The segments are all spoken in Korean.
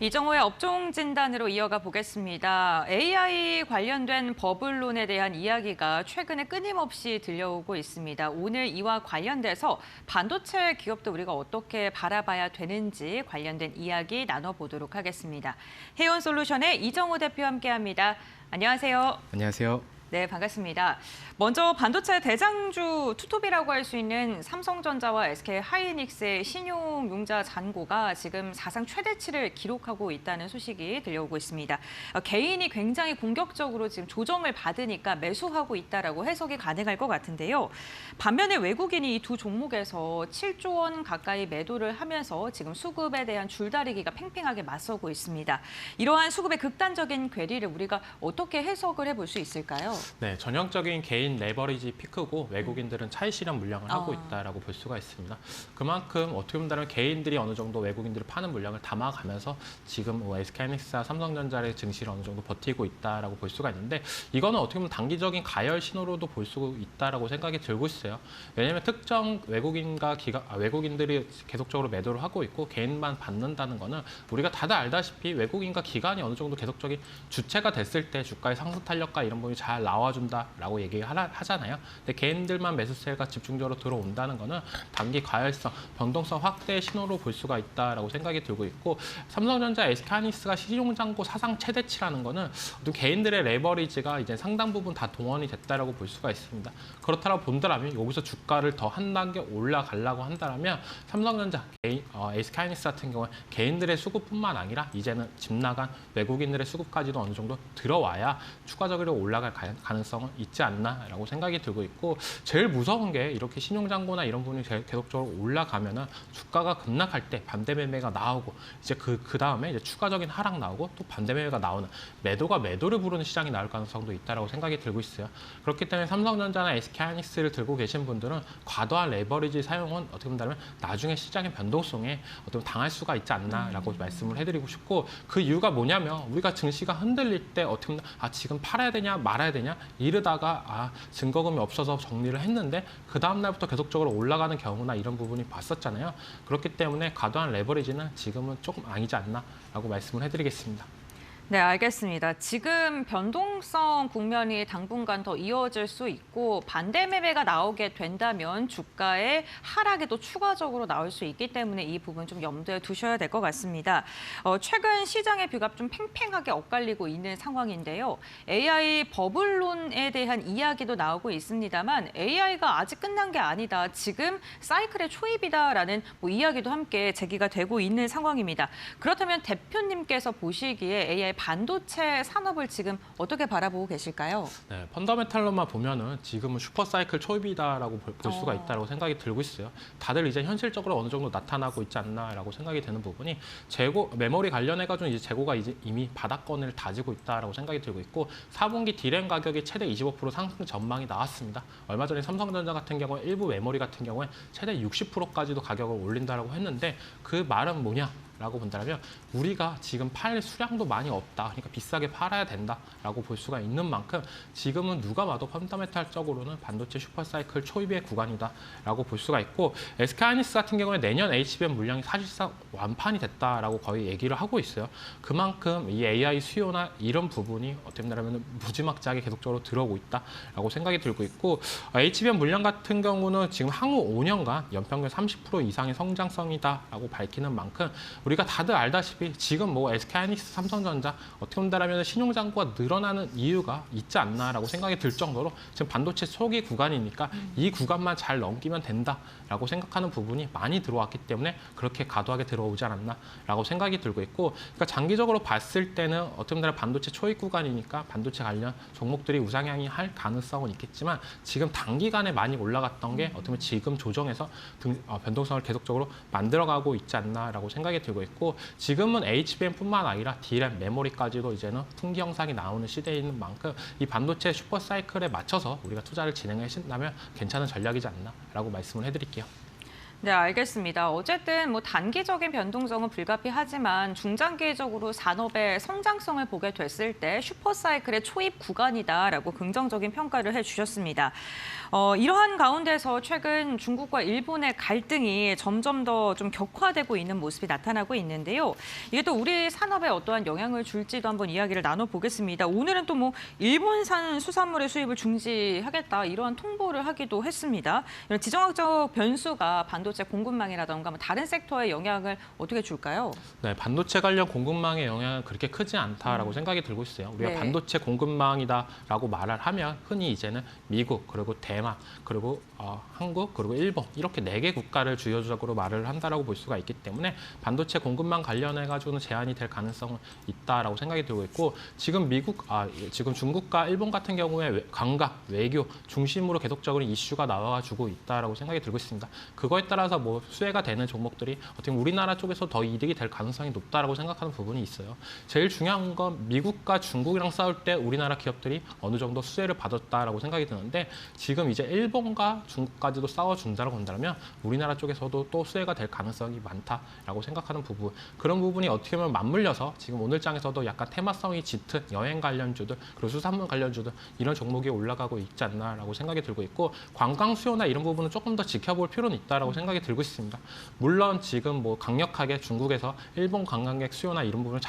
이정호의 업종 진단으로 이어가 보겠습니다. AI 관련된 버블론에 대한 이야기가 최근에 끊임없이 들려오고 있습니다. 오늘 이와 관련돼서 반도체 기업도 우리가 어떻게 바라봐야 되는지 관련된 이야기 나눠보도록 하겠습니다. 해온솔루션의 이정호 대표와 함께합니다. 안녕하세요. 안녕하세요. 네, 반갑습니다. 먼저 반도체 대장주 투톱이라고 할 수 있는 삼성전자와 SK하이닉스의 신용융자 잔고가 지금 사상 최대치를 기록하고 있다는 소식이 들려오고 있습니다. 개인이 굉장히 공격적으로 지금 조정을 받으니까 매수하고 있다라고 해석이 가능할 것 같은데요. 반면에 외국인이 이 두 종목에서 7조 원 가까이 매도를 하면서 지금 수급에 대한 줄다리기가 팽팽하게 맞서고 있습니다. 이러한 수급의 극단적인 괴리를 우리가 어떻게 해석을 해볼 수 있을까요? 네, 전형적인 개인 레버리지 피크고 외국인들은 차익 실현 물량을 하고 있다라고 볼 수가 있습니다. 그만큼 어떻게 보면 개인들이 어느 정도 외국인들을 파는 물량을 담아가면서 지금 SK하이닉스와 삼성전자의 증시를 어느 정도 버티고 있다라고 볼 수가 있는데 이거는 어떻게 보면 단기적인 가열 신호로도 볼 수 있다라고 생각이 들고 있어요. 왜냐하면 특정 외국인들이 계속적으로 매도를 하고 있고 개인만 받는다는 거는 우리가 다들 알다시피 외국인과 기관이 어느 정도 계속적인 주체가 됐을 때 주가의 상승 탄력과 이런 부분이 잘 나와준다라고 얘기하잖아요. 근데 개인들만 매수세가 집중적으로 들어온다는 거는 단기 과열성, 변동성 확대의 신호로 볼 수가 있다라고 생각이 들고 있고 삼성전자, SK하이닉스가 시종잔고 사상 최대치라는 거는 어떤 개인들의 레버리지가 이제 상당 부분 다 동원이 됐다라고 볼 수가 있습니다. 그렇다고 본다면 여기서 주가를 더 한 단계 올라가려고 한다면 삼성전자, SK하이닉스 같은 경우는 개인들의 수급뿐만 아니라 이제는 집 나간 외국인들의 수급까지도 어느 정도 들어와야 추가적으로 올라갈 가능성은 있지 않나라고 생각이 들고 있고 제일 무서운 게 이렇게 신용잔고나 이런 부분이 계속적으로 올라가면은 주가가 급락할 때 반대 매매가 나오고 이제 그 다음에 이제 추가적인 하락 나오고 또 반대 매매가 나오는 매도가 매도를 부르는 시장이 나올 가능성도 있다라고 생각이 들고 있어요. 그렇기 때문에 삼성전자나 SK하이닉스를 들고 계신 분들은 과도한 레버리지 사용은 어떻게 본다면 나중에 시장의 변동성에 어떤 당할 수가 있지 않나라고 말씀을 해드리고 싶고 그 이유가 뭐냐면 우리가 증시가 흔들릴 때 어떻게 보면 지금 팔아야 되냐 말아야 되냐 이러다가 증거금이 없어서 정리를 했는데 그 다음 날부터 계속적으로 올라가는 경우나 이런 부분이 봤었잖아요. 그렇기 때문에 과도한 레버리지는 지금은 조금 아니지 않나라고 말씀을 해드리겠습니다. 네, 알겠습니다. 지금 변동성 국면이 당분간 더 이어질 수 있고 반대 매매가 나오게 된다면 주가의 하락에도 추가적으로 나올 수 있기 때문에 이 부분 좀 염두에 두셔야 될 것 같습니다. 최근 시장의 뷰가 좀 팽팽하게 엇갈리고 있는 상황인데요. AI 버블론에 대한 이야기도 나오고 있습니다만 AI가 아직 끝난 게 아니다. 지금 사이클의 초입이다라는 이야기도 함께 제기가 되고 있는 상황입니다. 그렇다면 대표님께서 보시기에 AI 반도체 산업을 지금 어떻게 바라보고 계실까요? 네, 펀더멘탈로만 보면은 지금은 슈퍼사이클 초입이다라고 볼 수가 있다고 생각이 들고 있어요. 다들 이제 현실적으로 어느 정도 나타나고 있지 않나라고 생각이 되는 부분이 메모리 관련해가지고 이제 재고가 이제 이미 바닥권을 다지고 있다라고 생각이 들고 있고 4분기 디램 가격이 최대 25% 상승 전망이 나왔습니다. 얼마 전에 삼성전자 같은 경우에 일부 메모리 같은 경우에 최대 60%까지도 가격을 올린다라고 했는데 그 말은 뭐냐? 라고 본다면 우리가 지금 팔 수량도 많이 없다. 그러니까 비싸게 팔아야 된다라고 볼 수가 있는 만큼 지금은 누가 봐도 펀더멘탈적으로는 반도체 슈퍼사이클 초입의 구간이다라고 볼 수가 있고 SK하이닉스 같은 경우에 내년 HBM 물량이 사실상 완판이 됐다라고 거의 얘기를 하고 있어요. 그만큼 이 AI 수요나 이런 부분이 어떻게 보면 무지막지하게 계속적으로 들어오고 있다라고 생각이 들고 있고 HBM 물량 같은 경우는 지금 향후 5년간 연평균 30% 이상의 성장성이다라고 밝히는 만큼 우리가 다들 알다시피 지금 SK하이닉스, 삼성전자 어떻게 본다면 신용잔고가 늘어나는 이유가 있지 않나라고 생각이 들 정도로 지금 반도체 초기 구간이니까 이 구간만 잘 넘기면 된다라고 생각하는 부분이 많이 들어왔기 때문에 그렇게 과도하게 들어오지 않았나라고 생각이 들고 있고 그러니까 장기적으로 봤을 때는 어떻게 보면 반도체 초입 구간이니까 반도체 관련 종목들이 우상향이 할 가능성은 있겠지만 지금 단기간에 많이 올라갔던 게 어떻게 보면 지금 조정해서 변동성을 계속적으로 만들어가고 있지 않나라고 생각이 들고 있고 지금은 HBM뿐만 아니라 DRAM, 메모리까지도 이제는 풍기 형상이 나오는 시대인 만큼 이 반도체 슈퍼사이클에 맞춰서 우리가 투자를 진행하신다면 괜찮은 전략이지 않나라고 말씀을 해드릴게요. 네, 알겠습니다. 어쨌든 뭐 단기적인 변동성은 불가피하지만 중장기적으로 산업의 성장성을 보게 됐을 때 슈퍼사이클의 초입 구간이다라고 긍정적인 평가를 해주셨습니다. 이러한 가운데서 최근 중국과 일본의 갈등이 점점 더 좀 격화되고 있는 모습이 나타나고 있는데요. 이게 또 우리 산업에 어떠한 영향을 줄지도 한번 이야기를 나눠보겠습니다. 오늘은 또 뭐 일본산 수산물의 수입을 중지하겠다 이러한 통보를 하기도 했습니다. 이런 지정학적 변수가 반도체 공급망이라던가 뭐 다른 섹터에 영향을 어떻게 줄까요? 네, 반도체 관련 공급망의 영향은 그렇게 크지 않다라고 생각이 들고 있어요. 우리가 네. 반도체 공급망이다라고 말을 하면 흔히 이제는 미국, 그리고 대만, 그리고 한국, 그리고 일본 이렇게 4개 국가를 주요적으로 말을 한다라고 볼 수가 있기 때문에 반도체 공급망 관련해가지고는 제한이 될 가능성은 있다라고 생각이 들고 있고 지금 중국과 일본 같은 경우에 관광, 외교 중심으로 계속적으로 이슈가 나와주고 있다라고 생각이 들고 있습니다. 그거에 따라서 뭐 수혜가 되는 종목들이 어떻게 보면 우리나라 쪽에서 더 이득이 될 가능성이 높다라고 생각하는 부분이 있어요. 제일 중요한 건 미국과 중국이랑 싸울 때 우리나라 기업들이 어느 정도 수혜를 받았다라고 생각이 드는데 지금 이제 일본과 중국까지도 싸워준다고 한다면 우리나라 쪽에서도 또 수혜가 될 가능성이 많다라고 생각하는 부분. 그런 부분이 어떻게 보면 맞물려서 지금 오늘 장에서도 약간 테마성이 짙은 여행 관련주들 그리고 수산물 관련주들 이런 종목이 올라가고 있지 않나라고 생각이 들고 있고 관광 수요나 이런 부분은 조금 더 지켜볼 필요는 있다라고 생각이 들고 있습니다. 물론 지금 뭐 강력하게 중국에서 일본 관광객 수요나 이런 부분을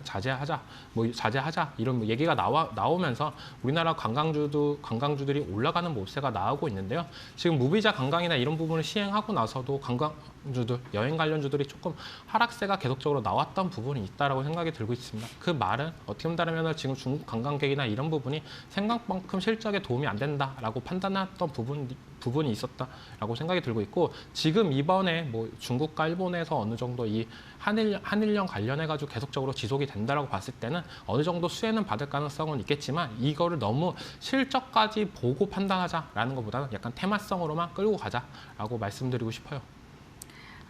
자제하자 이런 얘기가 나오면서 우리나라 관광주들이 올라가는 모습가 나오고 있는데요. 지금 무비자 관광이나 이런 부분을 시행하고 나서도 관광주들, 여행 관련주들이 조금 하락세가 계속적으로 나왔던 부분이 있다라고 생각이 들고 있습니다. 그 말은 어떻게 본다면 지금 중국 관광객이나 이런 부분이 생각만큼 실적에 도움이 안 된다라고 판단했던 부분이 있었다라고 생각이 들고 있고 지금 이번에 뭐 중국과 일본에서 어느 정도 이 한일령 관련해가지고 계속적으로 지속이 된다라고 봤을 때는 어느 정도 수혜는 받을 가능성은 있겠지만 이거를 너무 실적까지 보고 판단하자라는 것보다는 약간 테마성으로만 끌고 가자라고 말씀드리고 싶어요.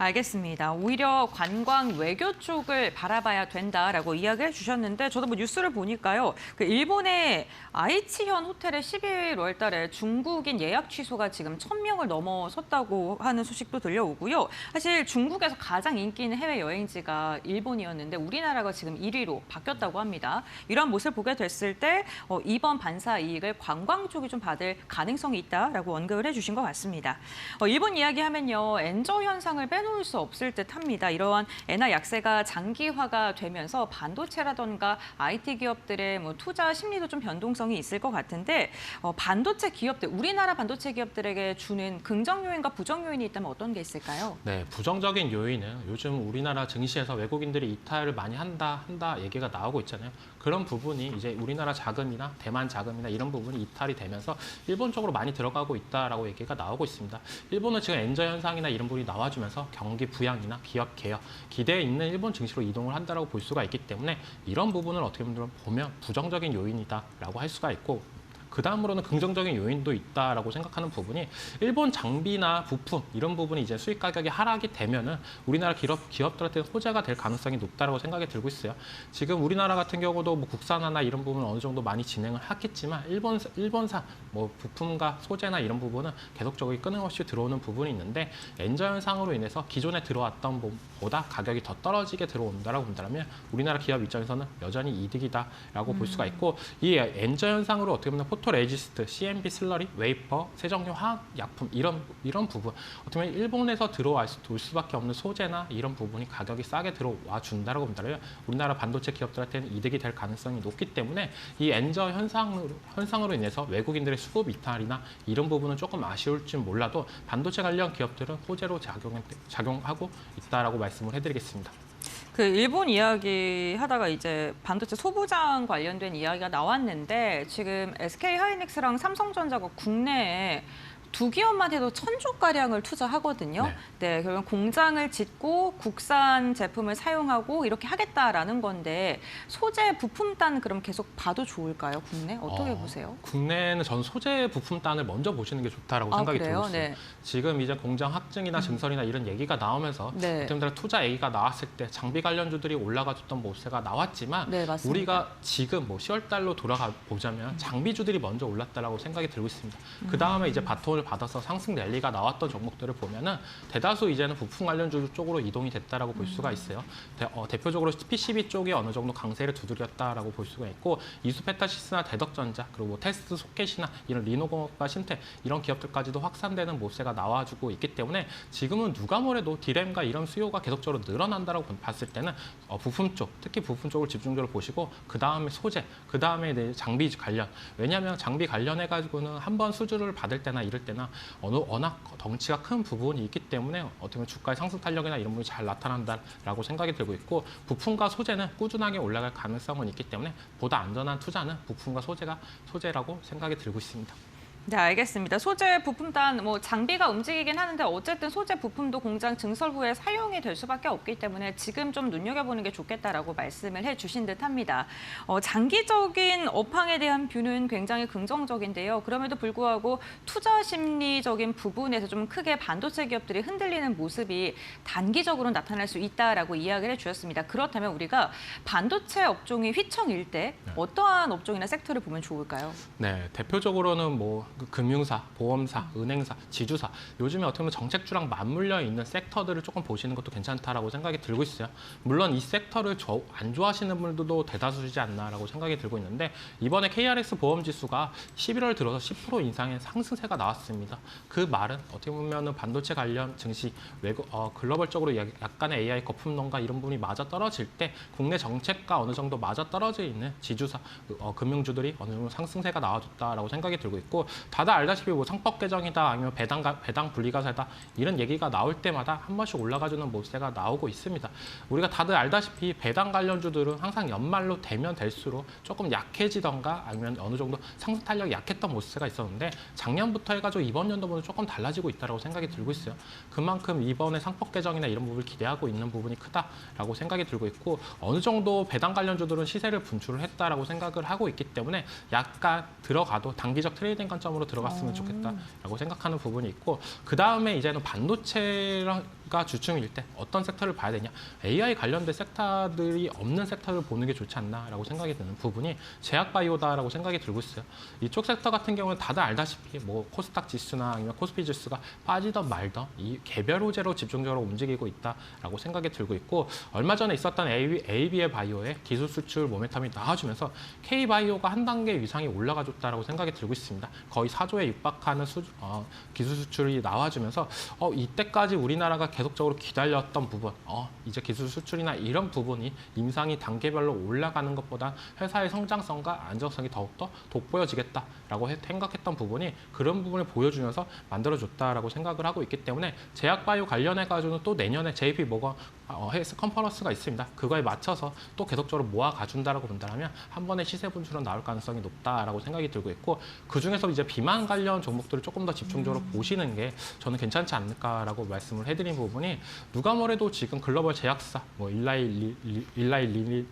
알겠습니다. 오히려 관광 외교 쪽을 바라봐야 된다라고 이야기해 주셨는데 저도 뭐 뉴스를 보니까요. 그 일본의 아이치현 호텔의 11월 달에 중국인 예약 취소가 지금 1,000명을 넘어섰다고 하는 소식도 들려오고요. 사실 중국에서 가장 인기 있는 해외 여행지가 일본이었는데 우리나라가 지금 1위로 바뀌었다고 합니다. 이런 모습을 보게 됐을 때 이번 반사 이익을 관광 쪽이 좀 받을 가능성이 있다라고 언급을 해주신 것 같습니다. 일본 이야기하면요. 엔저 현상을 빼놓을 수 없을 듯합니다. 이러한 엔화 약세가 장기화가 되면서 반도체라던가 IT 기업들의 뭐 투자 심리도 좀 변동성이 있을 것 같은데 반도체 기업들, 우리나라 반도체 기업들에게 주는 긍정 요인과 부정 요인이 있다면 어떤 게 있을까요? 네, 부정적인 요인은 요즘 우리나라 증시에서 외국인들이 이탈을 많이 한다 얘기가 나오고 있잖아요. 그런 부분이 이제 우리나라 자금이나 대만 자금이나 이런 부분이 이탈이 되면서 일본 쪽으로 많이 들어가고 있다라고 얘기가 나오고 있습니다. 일본은 지금 엔저 현상이나 이런 부분이 나와주면서 경기 부양이나 기업 개혁, 기대에 있는 일본 증시로 이동을 한다라고 볼 수가 있기 때문에 이런 부분을 어떻게 보면 부정적인 요인이다라고 할 수가 있고 그 다음으로는 긍정적인 요인도 있다라고 생각하는 부분이 일본 장비나 부품 이런 부분이 이제 수입 가격이 하락이 되면은 우리나라 기업들한테 호재가 될 가능성이 높다라고 생각이 들고 있어요. 지금 우리나라 같은 경우도 뭐 국산화나 이런 부분은 어느 정도 많이 진행을 하겠지만 일본산 뭐 부품과 소재나 이런 부분은 계속적으로 끊임없이 들어오는 부분이 있는데 엔저 현상으로 인해서 기존에 들어왔던 보다 가격이 더 떨어지게 들어온다라고 본다면 우리나라 기업 입장에서는 여전히 이득이다라고 볼 수가 있고 이 엔저 현상으로 어떻게 보면 포토레지스트, CMP 슬러리, 웨이퍼, 세정류 화학약품 이런 부분 어떻게 보면 일본에서 들어올 수밖에 없는 소재나 이런 부분이 가격이 싸게 들어와 준다라고 본다면 우리나라 반도체 기업들한테는 이득이 될 가능성이 높기 때문에 이 엔저 현상으로 인해서 외국인들의 수급 이탈이나 이런 부분은 조금 아쉬울지 몰라도 반도체 관련 기업들은 호재로 작용하고 있다라고 말씀을 해드리겠습니다. 그 일본 이야기 하다가 이제 반도체 소부장 관련된 이야기가 나왔는데 지금 SK 하이닉스랑 삼성전자가 국내에 두 기업만 해도 1,000조가량을 투자하거든요. 네, 그러면 공장을 짓고 국산 제품을 사용하고 이렇게 하겠다라는 건데 소재 부품단 그럼 계속 봐도 좋을까요? 국내? 어떻게 보세요? 국내는 전 소재 부품단을 먼저 보시는 게 좋다라고 생각이 그래요? 들었어요. 네. 지금 이제 공장 확증이나 증설이나 이런 얘기가 나오면서 네. 어떤 투자 얘기가 나왔을 때 장비 관련주들이 올라가줬던 모습가 나왔지만 네, 맞습니다. 우리가 지금 10월 달로 돌아가 보자면 장비주들이 먼저 올랐다라고 생각이 들고 있습니다. 그 다음에 이제 바톤을 도움을 받아서 상승 랠리가 나왔던 종목들을 보면은 대다수 이제는 부품 관련주 쪽으로 이동이 됐다라고 볼 수가 있어요. 대표적으로 PCB 쪽이 어느 정도 강세를 두드렸다라고 볼 수가 있고 이수페타시스나 대덕전자 그리고 뭐 테스트 소켓이나 이런 리노공업과 신태 이런 기업들까지도 확산되는 모세가 나와주고 있기 때문에 지금은 누가 뭐래도 디램과 이런 수요가 계속적으로 늘어난다라고 봤을 때는 부품 쪽, 특히 부품 쪽을 집중적으로 보시고 그 다음에 소재, 그 다음에 장비 관련. 왜냐하면 장비 관련해가지고는 한번 수주를 받을 때나 이럴 때나 워낙 덩치가 큰 부분이 있기 때문에 어떻게 보면 주가의 상승 탄력이나 이런 부분이 잘 나타난다라고 생각이 들고 있고 부품과 소재는 꾸준하게 올라갈 가능성은 있기 때문에 보다 안전한 투자는 부품과 소재라고 생각이 들고 있습니다. 네, 알겠습니다. 소재 부품단 뭐 장비가 움직이긴 하는데 어쨌든 소재 부품도 공장 증설 후에 사용이 될 수밖에 없기 때문에 지금 좀 눈여겨보는 게 좋겠다라고 말씀을 해주신 듯합니다. 장기적인 업황에 대한 뷰는 굉장히 긍정적인데요. 그럼에도 불구하고 투자 심리적인 부분에서 좀 크게 반도체 기업들이 흔들리는 모습이 단기적으로 나타날 수 있다라고 이야기를 해주셨습니다. 그렇다면 우리가 반도체 업종이 휘청일 때 어떠한 업종이나 섹터를 보면 좋을까요? 네, 대표적으로는 뭐 금융사, 보험사, 은행사, 지주사 요즘에 어떻게 보면 정책주랑 맞물려 있는 섹터들을 조금 보시는 것도 괜찮다라고 생각이 들고 있어요. 물론 이 섹터를 안 좋아하시는 분들도 대다수이지 않나라고 생각이 들고 있는데 이번에 KRX 보험지수가 11월 들어서 10% 인상의 상승세가 나왔습니다. 그 말은 어떻게 보면 반도체 관련 증시, 글로벌적으로 약간의 AI 거품론과 이런 부분이 맞아떨어질 때 국내 정책과 어느 정도 맞아떨어져 있는 지주사, 금융주들이 어느 정도 상승세가 나와줬다라고 생각이 들고 있고 다들 알다시피 뭐 상법 개정이다 아니면 배당 분리가세다 이런 얘기가 나올 때마다 한 번씩 올라가주는 모세가 나오고 있습니다. 우리가 다들 알다시피 배당 관련주들은 항상 연말로 되면 될수록 조금 약해지던가 아니면 어느 정도 상승 탄력이 약했던 모세가 있었는데 작년부터 해가지고 이번 연도보다 조금 달라지고 있다고 생각이 들고 있어요. 그만큼 이번에 상법 개정이나 이런 부분을 기대하고 있는 부분이 크다라고 생각이 들고 있고 어느 정도 배당 관련주들은 시세를 분출을 했다라고 생각을 하고 있기 때문에 약간 들어가도 단기적 트레이딩 관점으로 들어갔으면 좋겠다라고 생각하는 부분이 있고 그 다음에 이제는 반도체가 주춤일 때 어떤 섹터를 봐야 되냐 AI 관련된 섹터들이 없는 섹터를 보는 게 좋지 않나라고 생각이 드는 부분이 제약바이오다라고 생각이 들고 있어요. 이쪽 섹터 같은 경우는 다들 알다시피 뭐 코스닥 지수나 아니면 코스피 지수가 빠지던 말던 이 개별 호재로 집중적으로 움직이고 있다라고 생각이 들고 있고 얼마 전에 있었던 AB의 바이오의 기술 수출 모멘텀이 나와주면서 K바이오가 한 단계 위상이 올라가줬다라고 생각이 들고 있습니다. 거의 4조에 육박하는 기술 수출이 나와주면서 이때까지 우리나라가 계속적으로 기다렸던 부분 이제 기술 수출이나 이런 부분이 임상이 단계별로 올라가는 것보다 회사의 성장성과 안정성이 더욱더 돋보여지겠다라고 생각했던 부분이 그런 부분을 보여주면서 만들어줬다라고 생각을 하고 있기 때문에 제약바이오 관련해가지고는 또 내년에 JP 모건 헬스 컨퍼런스가 있습니다. 그거에 맞춰서 또 계속적으로 모아가준다라고 본다면 한 번에 시세 분출은 나올 가능성이 높다라고 생각이 들고 있고 그중에서 이제 비만 관련 종목들을 조금 더 집중적으로 보시는 게 저는 괜찮지 않을까라고 말씀을 해드린 부분이 누가 뭐래도 지금 글로벌 제약사 뭐 일라일릴리언의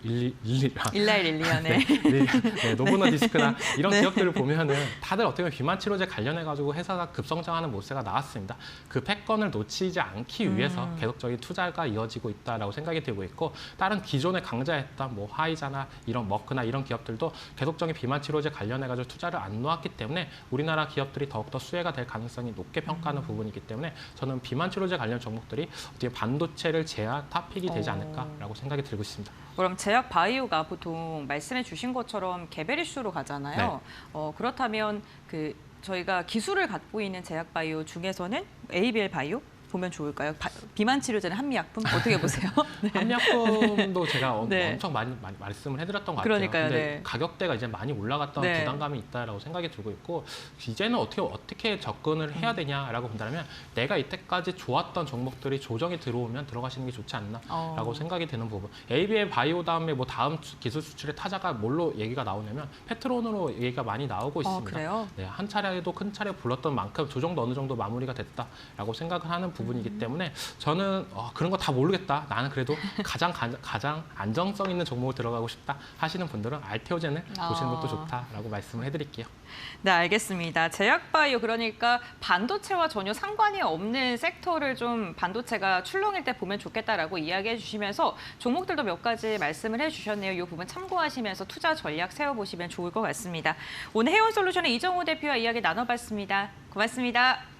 노보노디스크나 이런 네. 기업들을 보면은 다들 어떻게 보면 비만 치료제 관련해 가지고 회사가 급성장하는 모세가 나왔습니다. 그 패권을 놓치지 않기 위해서 계속적인 투자가 이어지고 있다라고 생각이 들고 있고 다른 기존에 강자했던 뭐 화이자나 이런 머크나 이런 기업들도 계속적인 비만 치료제 관련해 가지고 투자를 안 놓았기 때문에 우리나라 기업들이 더욱더 수혜가 될 가능성이 높게 평가하는 부분이기 때문에 저는 비만 치료제 관련 종목들이 어떻게 반도체를 제한 탑픽이 되지 않을까라고 생각이 들고 있습니다. 그럼 제약 바이오가 보통 말씀해 주신 것처럼 개별 이슈로 가잖아요. 그렇다면 저희가 기술을 갖고 있는 제약 바이오 중에서는 ABL 바이오 보면 좋을까요? 비만 치료제는 한미약품 어떻게 보세요? 네. 한미약품도 제가 네. 엄청 많이 말씀을 해드렸던 것 같아요. 그러니까요. 근데 네. 가격대가 이제 많이 올라갔던 네. 부담감이 있다라고 생각이 들고 있고 이제는 어떻게 접근을 해야 되냐라고 본다면 내가 이때까지 좋았던 종목들이 조정이 들어오면 들어가시는 게 좋지 않나라고 생각이 드는 부분. AB의 바이오 다음에 뭐 다음 기술 수출의 타자가 뭘로 얘기가 나오냐면 페트론으로 얘기가 많이 나오고 있습니다. 그래요? 네, 한 차례도 큰 차례 불렀던 만큼 조정도 어느 정도 마무리가 됐다라고 생각을 하는 부분이기 때문에 저는 그런 거 다 모르겠다. 나는 그래도 가장 안정성 있는 종목을 들어가고 싶다 하시는 분들은 알테오젠을 보시는 것도 좋다라고 말씀을 해드릴게요. 네, 알겠습니다. 제약바이오 그러니까 반도체와 전혀 상관이 없는 섹터를 좀 반도체가 출렁일 때 보면 좋겠다라고 이야기해 주시면서 종목들도 몇 가지 말씀을 해주셨네요. 이 부분 참고하시면서 투자 전략 세워보시면 좋을 것 같습니다. 오늘 해온솔루션의 이정호 대표와 이야기 나눠봤습니다. 고맙습니다.